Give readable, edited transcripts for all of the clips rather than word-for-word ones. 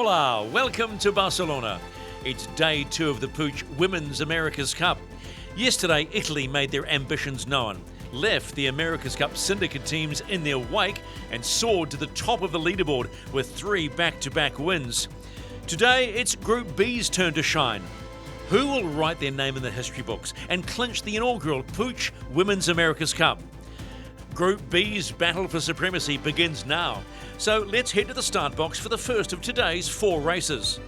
Hola, welcome to Barcelona. It's day 2 of the Puig Women's America's Cup. Yesterday, Italy made their ambitions known, left the America's Cup syndicate teams in their wake and soared to the top of the leaderboard with 3 back-to-back wins. Today, it's Group B's turn to shine. Who will write their name in the history books and clinch the inaugural Puig Women's America's Cup? Group B's battle for supremacy begins now. So let's head to the start box for the first of today's 4 races.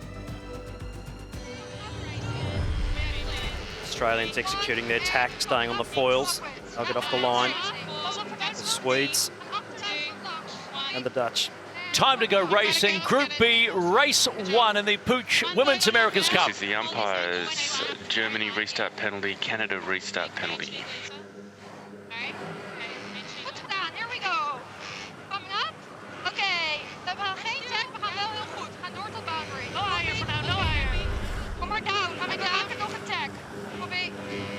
Australians executing their tack, staying on the foils. They'll get off the line. The Swedes and the Dutch. Time to go racing. Group B, race 1 in the Puig Women's America's Cup. This is the umpires. Germany restart penalty, Canada restart penalty.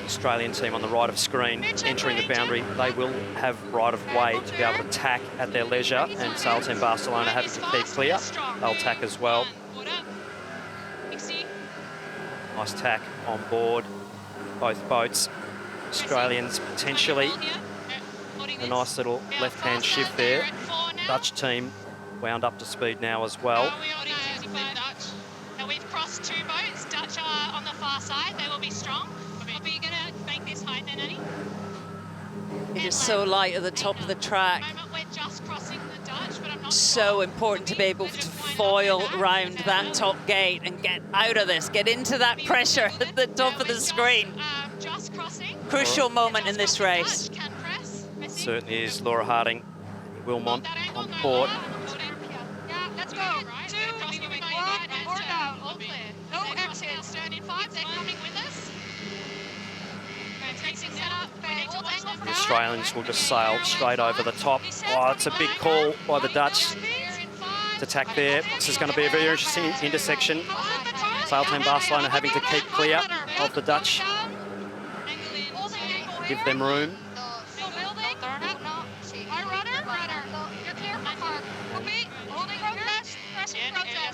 Australian team on the right of screen entering the boundary. They will have right of way to be able to tack at their leisure, and Sail Team Barcelona having to keep clear. They'll tack as well. Nice tack on board both boats. Australians potentially a nice little left-hand shift there. Dutch team wound up to speed now as well. Now we've crossed 2 boats. Dutch are on the far side. They will be strong. Are you going to make this height then, Annie? It is so light at the top of the track. We're just crossing the Dutch, but I'm not so important to be able to foil round that top gate and get out of this, get into that pressure at the top of the screen. Just crossing. Crucial moment in this race. Certainly is. Laura Harding, Wilmont on board. Yeah, let's go. 2, 1, or down. All clear. No exits. Stern in 5. They're coming with us. The Australians will just sail straight over the top. Oh, it's a big call by the Dutch to tack there. This is going to be a very interesting intersection. Sail Team Barcelona having to keep clear of the Dutch. Give them room.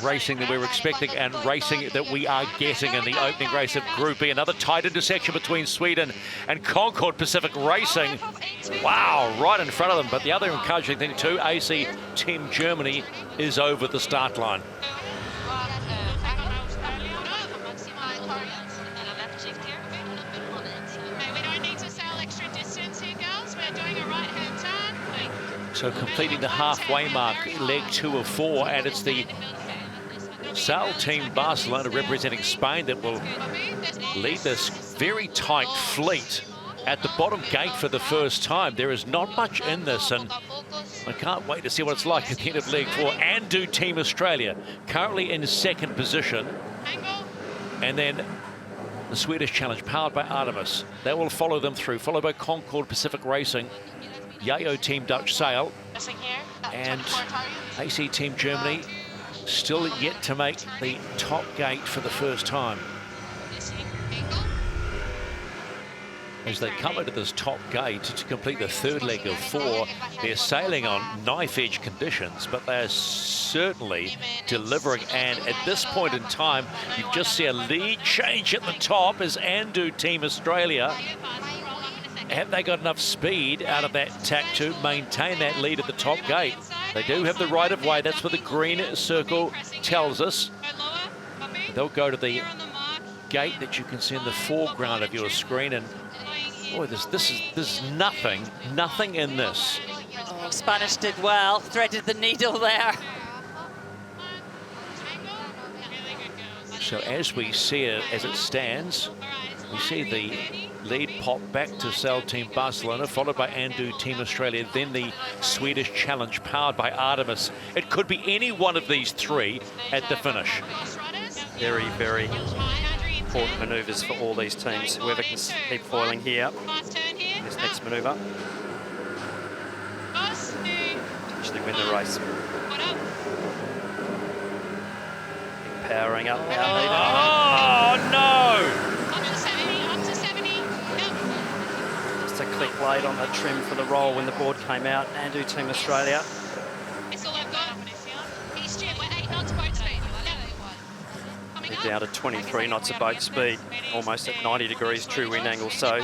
Racing that we're expecting and racing that we are getting in the opening race of Group B. Another tight intersection between Sweden and Concord Pacific Racing. Wow, right in front of them. But the other encouraging thing too, AC Team Germany is over the start line. So completing the halfway mark, leg 2 of 4, and it's the Sail Team Barcelona representing Spain that will lead this very tight fleet at the bottom gate for the first time. There is not much in this, and I can't wait to see what it's like at the end of leg 4. And do Team Australia, currently in 2nd position. And then the Swedish Challenge, powered by Artemis. They will follow them through, followed by Concord Pacific Racing, Yacht Team Dutch Sail, and AC Team Germany still yet to make the top gate for the first time. As they come into this top gate to complete the 3rd leg of 4, they're sailing on knife-edge conditions, but they're certainly delivering. And at this point in time, you just see a lead change at the top as Andu Team Australia. Have they got enough speed out of that tack to maintain that lead at the top gate? They do have the right of way. That's what the green circle tells us. They'll go to the gate that you can see in the foreground of your screen, and boy, there's nothing in this. Oh, Spanish did well, threaded the needle there. So as we see it as it stands, we see the lead pop back to Sail Team Barcelona, followed by Andu Team Australia, then the Swedish Challenge powered by Artemis. It could be any one of these 3 at the finish. Very, very important manoeuvres for all these teams. Whoever can keep foiling here, this next manoeuvre, potentially win the race. Powering up now. Oh, no! Just a click late on the trim for the roll when the board came out. Andu Team Australia. down to 23 knots of boat speed, almost at 90 degrees true wind angle. So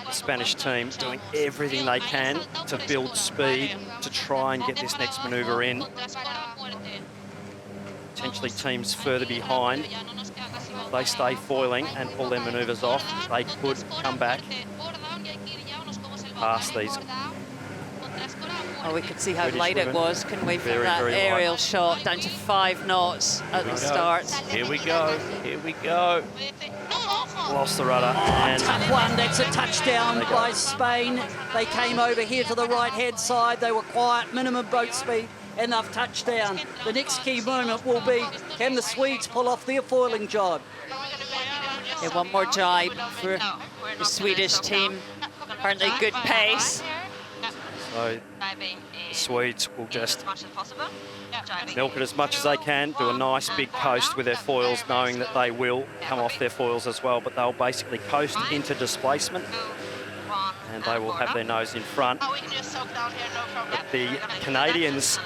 the Spanish team doing everything they can to build speed to try and get this next manoeuvre in. Potentially teams further behind, they stay foiling and pull their manoeuvres off, they could come back past these. Oh, we could see how British light it women. was, couldn't we, from Very, that very aerial light. shot, down to 5 knots at the start. Here we go. Here we go. Lost the rudder and Tough one, that's a touchdown They go. by Spain. They came over here to the right-hand side. They were quiet, minimum boat speed, and they've touched down. The next key moment will be, can the Swedes pull off their foiling job? Yeah, one more jibe for the Swedish team. Apparently good pace. so the Swedes will just milk it as much as they can, do a nice big coast with their foils, knowing that they will come off their foils as well, but they'll basically coast into displacement and they will have their nose in front. But the Canadians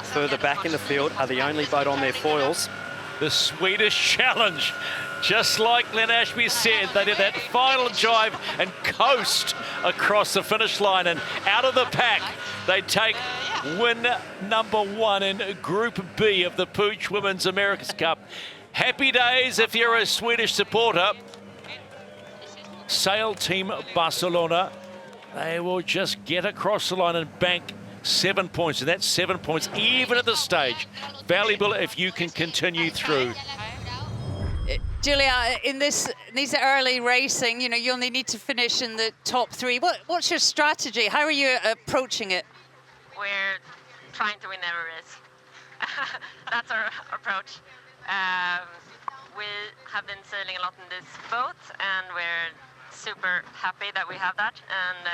further back in the field are the only boat on their foils. The Swedish challenge. Just like Glenn Ashby said, they did that final jibe and coast across the finish line, and out of the pack, they take win number 1 in Group B of the Puig Women's America's Cup. Happy days if you're a Swedish supporter. Sail Team Barcelona, they will just get across the line and bank 7 points, and that's 7 points even at this stage. Valuable if you can continue through. Julia, in these early racing, you know, you only need to finish in the top 3. What's your strategy? How are you approaching it? We're trying to win every race. That's our approach. We have been sailing a lot in this boat, and we're super happy that we have that. And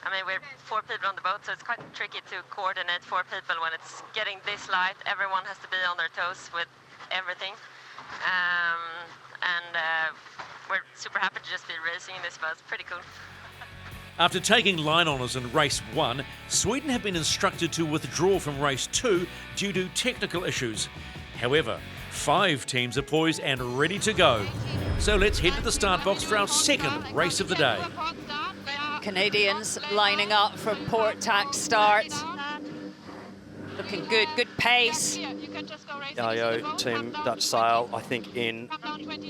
I mean, we're 4 people on the boat, so it's quite tricky to coordinate 4 people when it's getting this light. Everyone has to be on their toes with everything. We're super happy to just be racing in this boat. It's pretty cool. After taking line honours in race 1, Sweden have been instructed to withdraw from race 2 due to technical issues. However, 5 teams are poised and ready to go. So let's head to the start box for our second race of the day. Canadians lining up for port tack start. Looking good, good pace. Yacht Team Dutch Sail, I think, in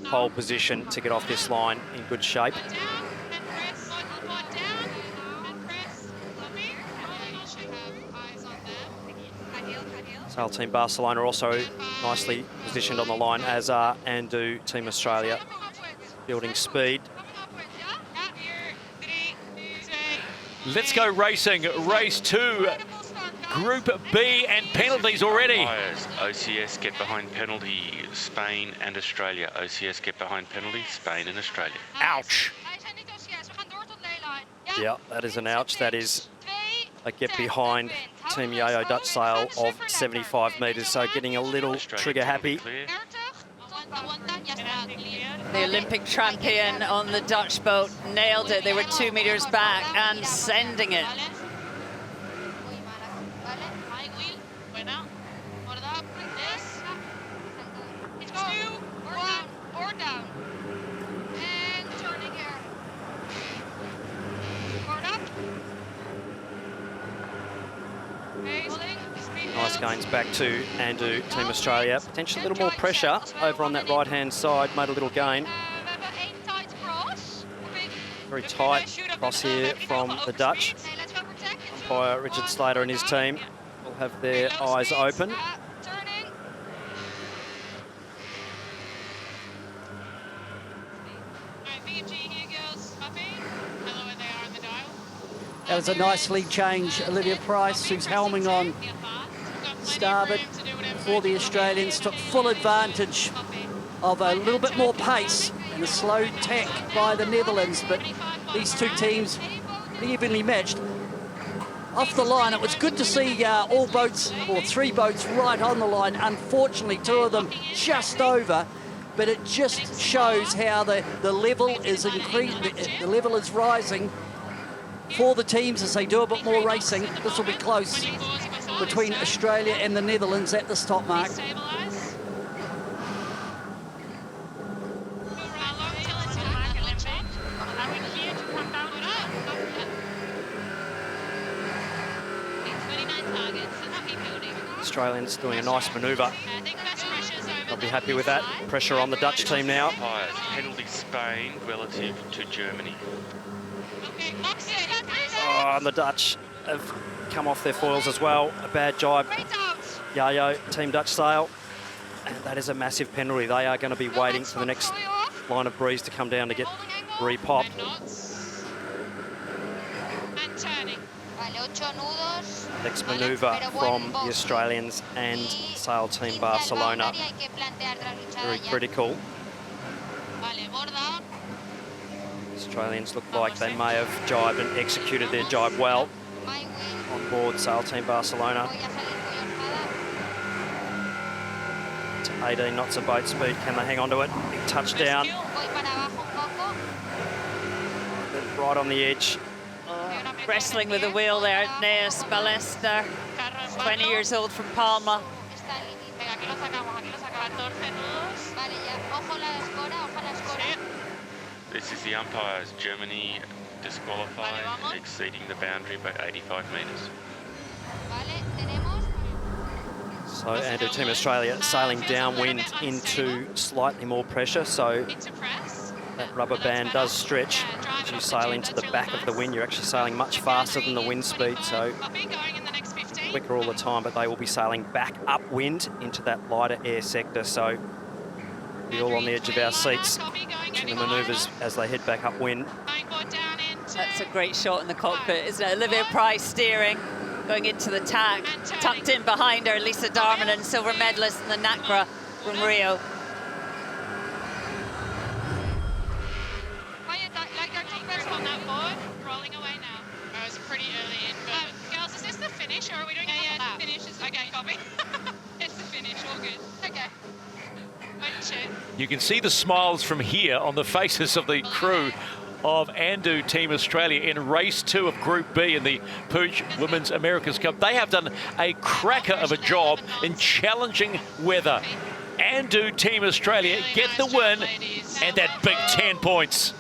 pole position to get off this line in good shape. Sail Team Barcelona also nicely positioned on the line, as are Andu Team Australia, building speed. Let's go racing. Race 2, Group B, and penalties already. OCS get behind penalty, Spain and Australia. OCS get behind penalty, Spain and Australia. Ouch. Yeah, that is an ouch. That is a get behind Team Yacht Dutch Sail of 75 metres, so getting a little trigger happy. Clear. The Olympic champion on the Dutch boat nailed it. They were 2 meters back and sending it. Nice gains back to Andu Team Australia. Potentially a little more pressure over on that right-hand side. Made a little gain. Very tight cross here from the Dutch. Umpire Richard Slater and his team will have their eyes open. That was a nice lead change. Olivia Price, who's helming on starboard for the Australians, took full advantage of a little bit more pace and a slow tack by the Netherlands, but these 2 teams evenly matched. Off the line, it was good to see all boats, or 3 boats, right on the line. Unfortunately, 2 of them just over, but it just shows how the level is increasing, the level is rising for the teams as they do a bit more racing. This will be close between Australia and the Netherlands at this top mark. Australians doing a nice manoeuvre. I'll be happy with that. Pressure on the Dutch team now. Umpires, penalty Spain relative to Germany. Oh, and the Dutch have come off their foils as well. A bad jibe. Yayo, Team Dutch sail. And that is a massive penalty. They are going to be waiting for the next line of breeze to come down to get re-popped. Next manoeuvre from the Australians and sail Team Barcelona. Very critical. Australians look like they may have jibed and executed their jibe well on board sail Team Barcelona. To 18 knots of boat speed, can they hang on to it? Big touchdown. Right on the edge. Wrestling with the wheel there, Neas Ballester, 20 years old from Palma. This is the umpires. Germany disqualified, exceeding the boundary by 85 metres. So, and Team Australia sailing downwind into slightly more pressure, so that rubber band does stretch. As you sail into the back of the wind, you're actually sailing much faster than the wind speed, so quicker all the time, but they will be sailing back upwind into that lighter air sector, so we're all on the edge of our seats watching the manoeuvres as they head back upwind. That's a great shot in the cockpit, isn't it? Olivia Price steering, going into the tack, tucked in behind her, Lisa Darmanin, silver medalist in the NACRA from Rio. On that board, rolling away now. It was pretty early in. Girls, is this the finish, or are we doing a finish? Okay, copy. It's the finish, all good. Okay. You can see the smiles from here on the faces of the crew of Andu Team Australia in race 2 of Group B in the Puig Women's America's Cup. They have done a cracker of a job in challenging weather. Andu Team Australia get the win and that big 10 points.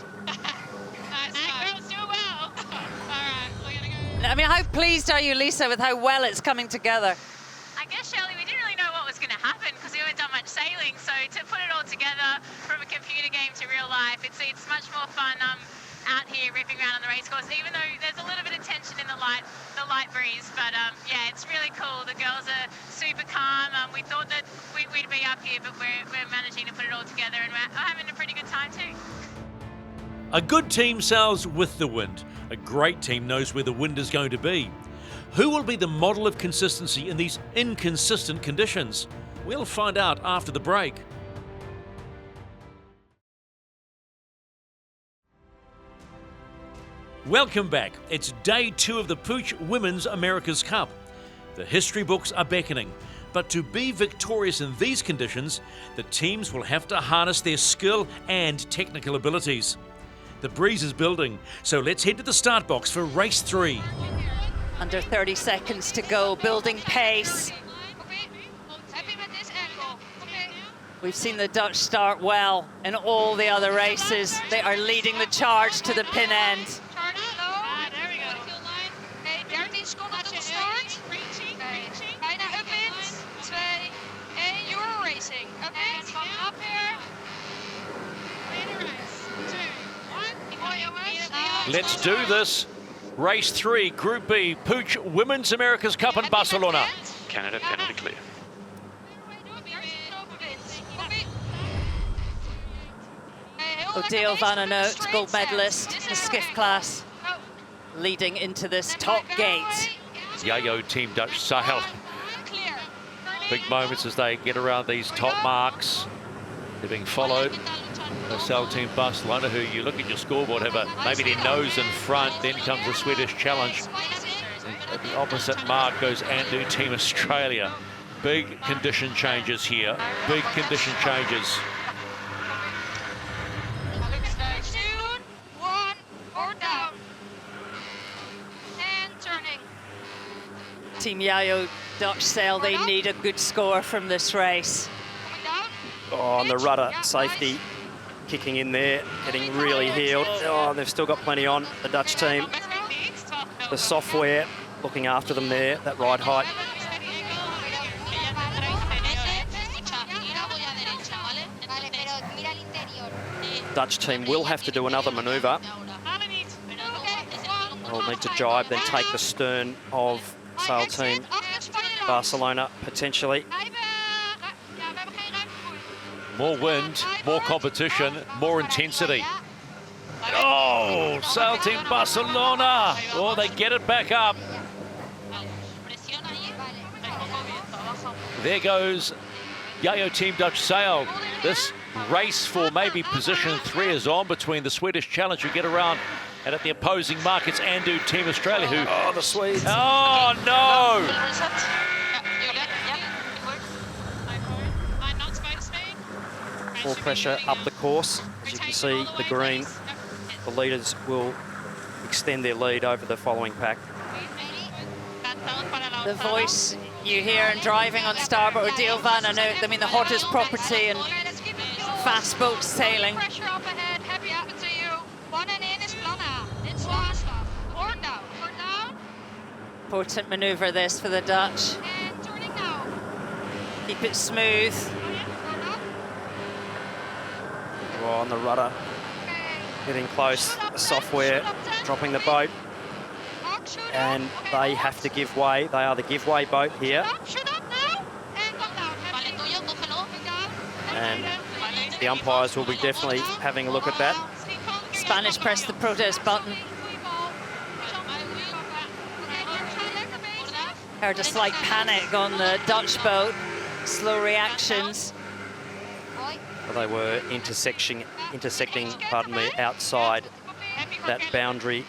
I mean, how pleased are you, Lisa, with how well it's coming together? I guess, Shelley, we didn't really know what was going to happen because we haven't done much sailing. So to put it all together from a computer game to real life, it's much more fun out here ripping around on the race course, even though there's a little bit of tension in the light breeze. But yeah, it's really cool. The girls are super calm. We thought that we'd be up here, but we're managing to put it all together, and we're having a pretty good time too. A good team sails with the wind. A great team knows where the wind is going to be. Who will be the model of consistency in these inconsistent conditions? We'll find out after the break. Welcome back. It's day 2 of the Puig Women's America's Cup. The history books are beckoning, but to be victorious in these conditions, the teams will have to harness their skill and technical abilities. The breeze is building, so let's head to the start box for race 3. Under 30 seconds to go, building pace. We've seen the Dutch start well in all the other races. They are leading the charge to the pin end. There we go. 13 seconden tot start. Bijna upwind. 2, 1, you're racing. Oké, van up here. Let's do this. Race 3, Group B, Puig Women's America's Cup in Barcelona. Canada penalty clear. Odile van Anout, gold medalist in the skiff class, leading into this top gate. Yayo Team Dutch sail. Big moments as they get around these top marks. They're being followed. The sail Team Barcelona, who you look at your scoreboard, have maybe their nose in front. Then comes the Swedish challenge. And at the opposite mark goes Andu Team Australia. Big condition changes here. Big condition changes. 2, 1, or down. And turning. Team Yayo Dutch sail, they need a good score from this race. Coming down. Oh, on the rudder, safety kicking in there, getting really healed. Oh, they've still got plenty on, the Dutch team. The software looking after them there, that ride height. Dutch team will have to do another manoeuvre. They'll need to jibe, then take the stern of sail team Barcelona, potentially. More wind, more competition, more intensity. Oh, sail team Barcelona. Oh, they get it back up. There goes Yacht Team Dutch Sail. This race for maybe position 3 is on between the Swedish Challenge who get around, and at the opposing mark it's Andu Team Australia who... Oh, the Swedes. Oh, no! More pressure up the course. As you can see, the green, the leaders will extend their lead over the following pack. The voice you hear in driving on starboard, Deel van Anout, I mean the hottest property and fast boat sailing. Pressure up ahead, happy up to you. One and in is Planna. It's last stuff. Horn down, horn down. Important manoeuvre this for the Dutch. And turning now. Keep it smooth. Horn up. Oh, on the rudder, getting close. The software dropping the boat, and they have to give way. They are the giveaway boat here. And the umpires will be definitely having a look at that. Spanish press the protest button. Heard a slight panic on the Dutch boat. Slow reactions. They were intersecting, pardon me, outside that boundary.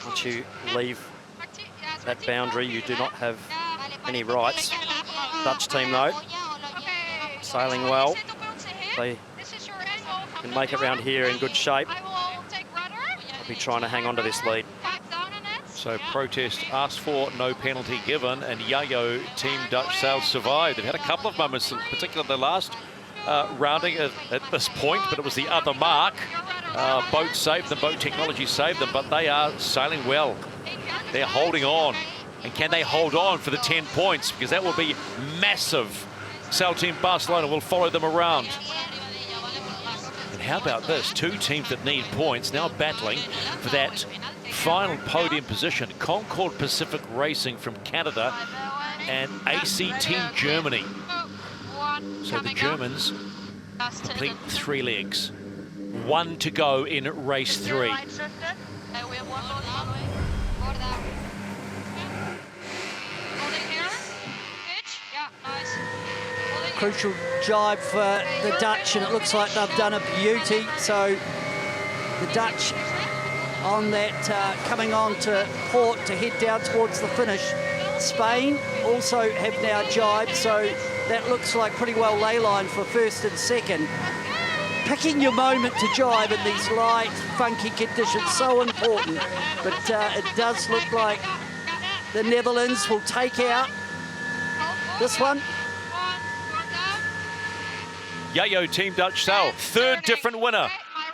Once you leave that boundary, you do not have any rights. Dutch team, though, sailing well. They can make it around here in good shape. They'll be trying to hang on to this lead. So protest asked for, no penalty given, and Yacht Team Dutch Sail survived. They've had a couple of moments, particularly the last rounding at this point, but it was the other mark. Boat saved them, boat technology saved them, but they are sailing well. They're holding on. And can they hold on for the 10 points? Because that will be massive. Sail Team Barcelona will follow them around. And how about this? 2 teams that need points now battling for that final podium position. Concord Pacific Racing from Canada and AC Team Germany. So the Germans complete 3 legs. 1 to go in race 3. Crucial jibe for the Dutch, and it looks like they've done a beauty. So the Dutch on that, coming on to port to head down towards the finish. Spain also have now jibed, so that looks like pretty well ley line for first and second. Picking your moment to jibe in these light, funky conditions, so important. But it does look like the Netherlands will take out this one. Yacht Team Dutch Sail, 3rd different winner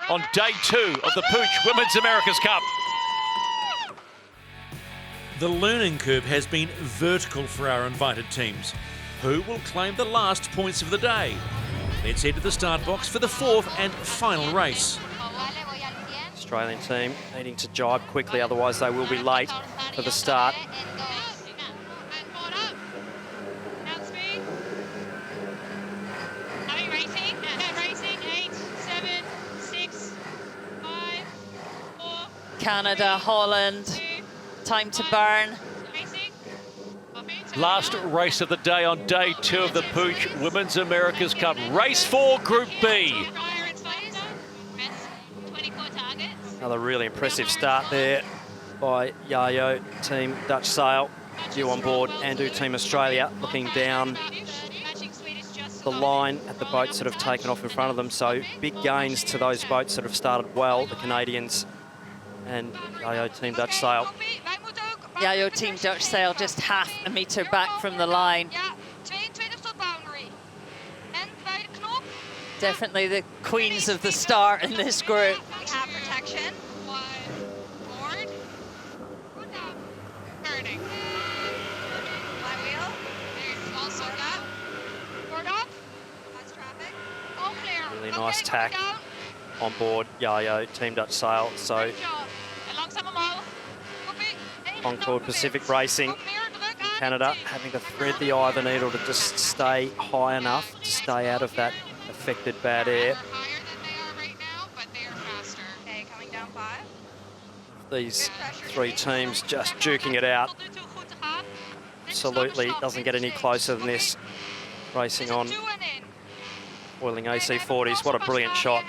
on day 2 of the Puig Women's America's Cup. The learning curve has been vertical for our invited teams. Who will claim the last points of the day? Let's head to the start box for the 4th and final race. Australian team needing to jibe quickly, otherwise they will be late for the start. Canada, Holland, time to burn. Last race of the day on day 2 of the Puig Women's America's Cup. Race 4, Group B. Another really impressive start there by Yacht Team Dutch Sail. Due on board, Andu Team Australia looking down the line at the boats that have taken off in front of them. So big gains to those boats that have started well, the Canadians and Yacht Team Dutch Sail. Yacht Team Dutch Sail just half a metre back from the line. Definitely the queens of the start in this group. We have protection. Board. Turning. Flywheel. There's also that. Board up. That's traffic. All clear. Really nice tack. on board Yacht, Team Dutch Sail. So Concord Pacific Racing, Canada, having to thread the eye of the needle to just stay high enough to stay out of that affected bad air. These three teams just duking it out. Absolutely doesn't get any closer than this. Racing on oiling AC40s. What a brilliant shot.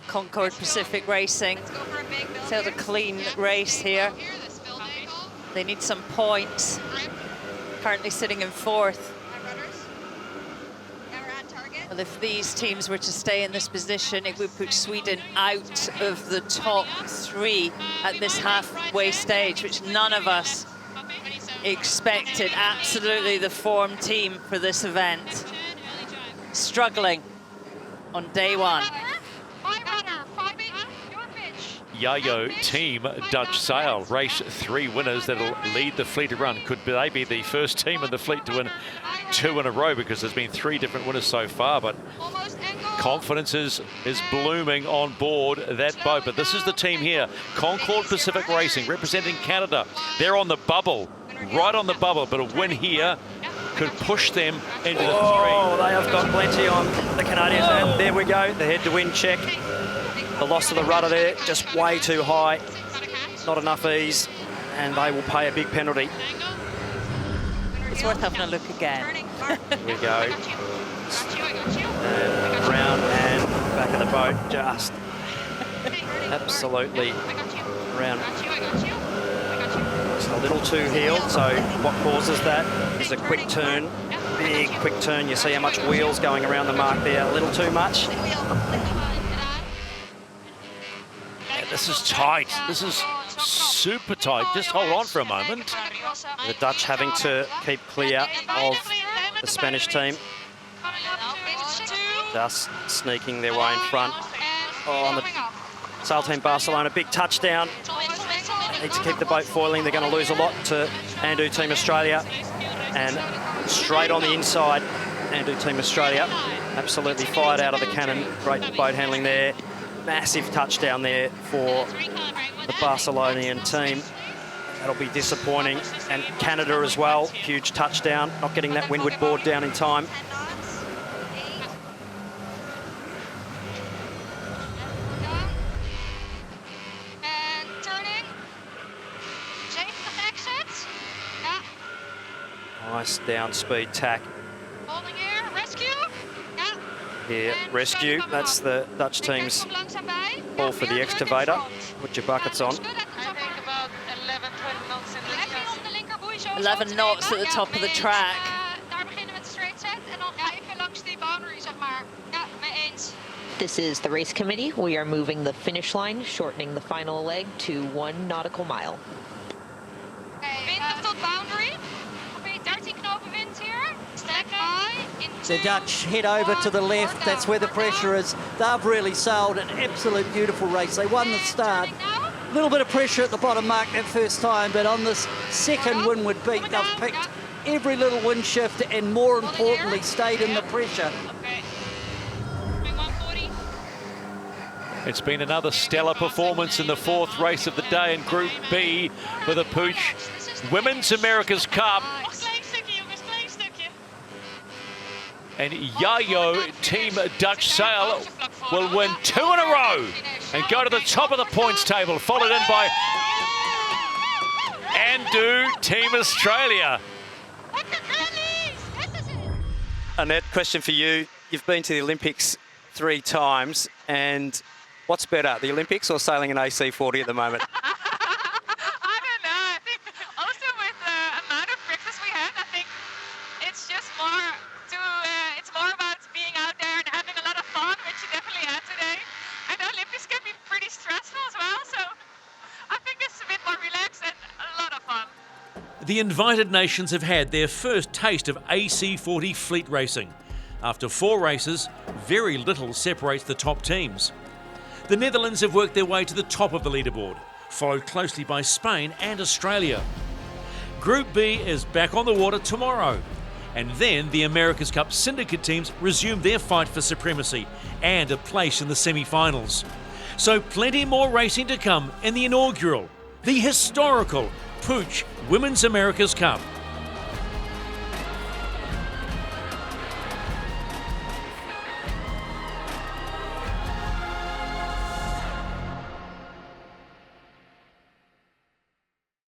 Concord Pacific Racing sailed a clean race here. They need some points. Currently sitting in fourth. Well, if these teams were to stay in this position, it would put Sweden out of the top three at this halfway stage, which none of us expected. Absolutely the form team for this event. Struggling on day one. Yacht Team Dutch Sail, race 3 winners that'll lead the fleet to run. Could they be the first team in the fleet to win 2 in a row, because there's been 3 different winners so far, but confidence is blooming on board that boat. But this is the team here, Concord Pacific Racing, representing Canada. They're on the bubble, right on the bubble, but a win here could push them into the 3. Oh, they have got plenty on the Canadians, and there we go, the head-to-wind check. The loss of the rudder there, just way too high. Not enough ease, and they will pay a big penalty. It's worth having a look again. Here we go. And around and back of the boat, just absolutely around. It's a little too heeled, so what causes that is a quick turn. Big quick turn. You see how much wheels going around the mark there, a little too much. This is tight. This is super tight. Just hold on for a moment. The Dutch having to keep clear of the Spanish team. Just sneaking their way in front. Oh, on the Sail Team Barcelona, big touchdown. Need to keep the boat foiling. They're going to lose a lot to Andu Team Australia. And straight on the inside, Andu Team Australia. Absolutely fired out of the cannon. Great boat handling there. Massive touchdown there for the Barcelonian team. That'll be disappointing. And Canada as well, huge touchdown, not getting that windward board down in time. And turning. Change the exit. Yeah. Nice down speed tack Holding here. Rescue. Yeah. here. Rescue, that's the Dutch team's call for the excavator. Put your buckets on. 11 knots at the top of the track. This is the race committee. We are moving the finish line, shortening the final leg to 1 nautical mile. The Dutch head over to the left. That's where the pressure is. They've really sailed an absolute beautiful race. They won the start. A little bit of pressure at the bottom mark that first time, but on this second windward beat, they've picked every little wind shift and, more importantly, stayed in the pressure. It's been another stellar performance in the 4th race of the day in Group B for the Puig Women's America's Cup. And Yacht Team Dutch Sail will win 2 in a row and go to the top of the points table, followed in by Andu Team Australia. Annette, question for you. You've been to the Olympics 3 times, and what's better, the Olympics or sailing an AC40 at the moment? The invited nations have had their first taste of AC40 fleet racing. After 4 races, very little separates the top teams. The Netherlands have worked their way to the top of the leaderboard, followed closely by Spain and Australia. Group B is back on the water tomorrow. And then the America's Cup syndicate teams resumed their fight for supremacy and a place in the semi-finals. So plenty more racing to come in the inaugural, the historical Puig Women's America's Cup.